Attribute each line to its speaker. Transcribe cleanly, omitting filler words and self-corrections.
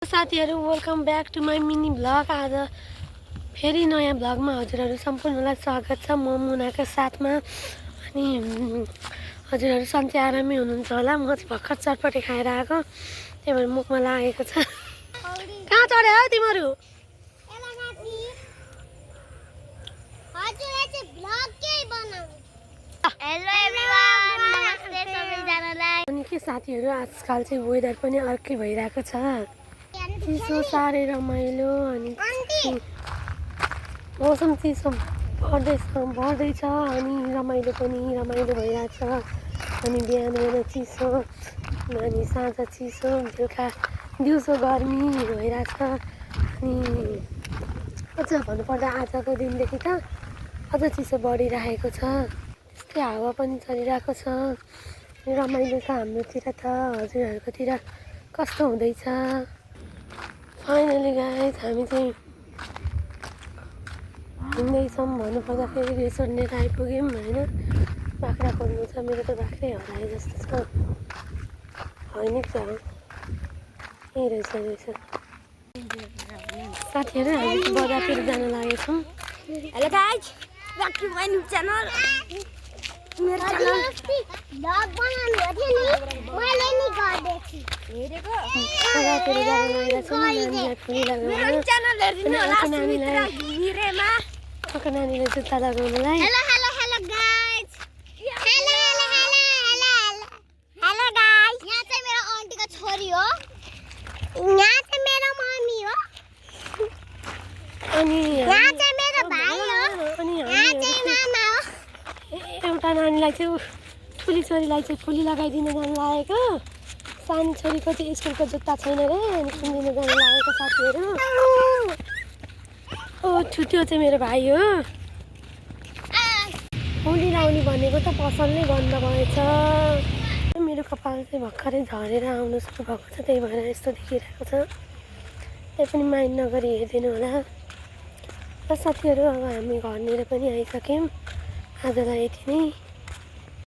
Speaker 1: साथीहरु welcome back to my mini vlog. आज फेरि नयाँ भ्लगमा हजुरहरु सम्पूर्णलाई स्वागत छ। म मुनाका साथमा। अनि हजुरहरु सन्चै आरामै हुनुहुन्छ होला। म चाहिँ भर्खर चटपटे खाएर आएको, त्यही भएर मुखमा लागेको छ। कहाँ चढ्यो हौ तिमीहरु?
Speaker 2: हेलो एभ्रीवान, नमस्ते सबैजनालाई।
Speaker 1: अनि के साथीहरु, आजकल चाहिँ वेदर पनि अर्कै भइरहेको छ। चिसो साह्रै रमाइलो अनि मौसम चिसो बढ्दैछ अनि रमाइलो पनि रमाइलो भइरहेछ। अनि बिहान चिसो अनि साँझ चिसो, बेलुका दिउँसो गर्मी भइरहेछ। अनि अझ भन्नुपर्दा आजको दिनदेखि त अझ चिसो बढिरहेको छ। त्यस्तै हावा पनि चलिरहेको छ। रमाइलो छ हाम्रोतिर त। हजुरहरुकोतिर कस्तो हुँदैछ? फाइनली गाइस हामी चाहिँ हिँड्दैछौँ। भन्नुपर्दाखेरि रिसोर्ट लिएर आइपुग्यौँ होइन। बाख्रा खोल्नु छ, मेरो त बाख्रै हराए जस्तो छ। होइन क्या हो, यहीँ रहेछ। साथीहरू हामी बजारतिर जान लागेछौँ।
Speaker 2: Hello guys, back to my new channel. मेरो च्यानल भ्लग बनाउनु हो थियो नि, मैले नि गर्दैछु। हेरेको
Speaker 1: बजारतिर जान लागेछौँ। नानीलाई फुली लगाउन,
Speaker 2: च्यानल हेर्दिनु होला सुमित्रा घिमिरेमा।
Speaker 1: नानीलाई जुत्ता लगाउनलाई।
Speaker 2: Hello hello hello guys, hello hello hello hello hello guys. यहाँ चाहिँ मेरो आन्टीको छोरी हो, यहाँ चाहिँ मेरो मम्मी हो,
Speaker 1: अनि
Speaker 2: यहाँ चाहिँ मेरो भाइ हो,
Speaker 1: अनि
Speaker 2: यहाँ चाहिँ मामा हो।
Speaker 1: एउटा नानीलाई चाहिँ ठुली छोरीलाई चाहिँ फुली लगाइदिन जानु लागेको। सानो छोरीको चाहिँ स्कुलको जुत्ता छैन रे, अनि किनिदिन जानु लागेको साथीहरू। ओ छुट्यो चाहिँ मेरो भाइ हो। फुली लाउने भनेको त पसल नै बन्द भएछ। मेरो कपाल चाहिँ भर्खरै झरेर आउनु सुरु भएको छ, त्यही भएर यस्तो देखिरहेको छ। त्यही पनि माइन्ड नगरी हेरिदिनु होला। र साथीहरू अब हामी घरनिर पनि आइसक्यौँ। आजलाई यति नै।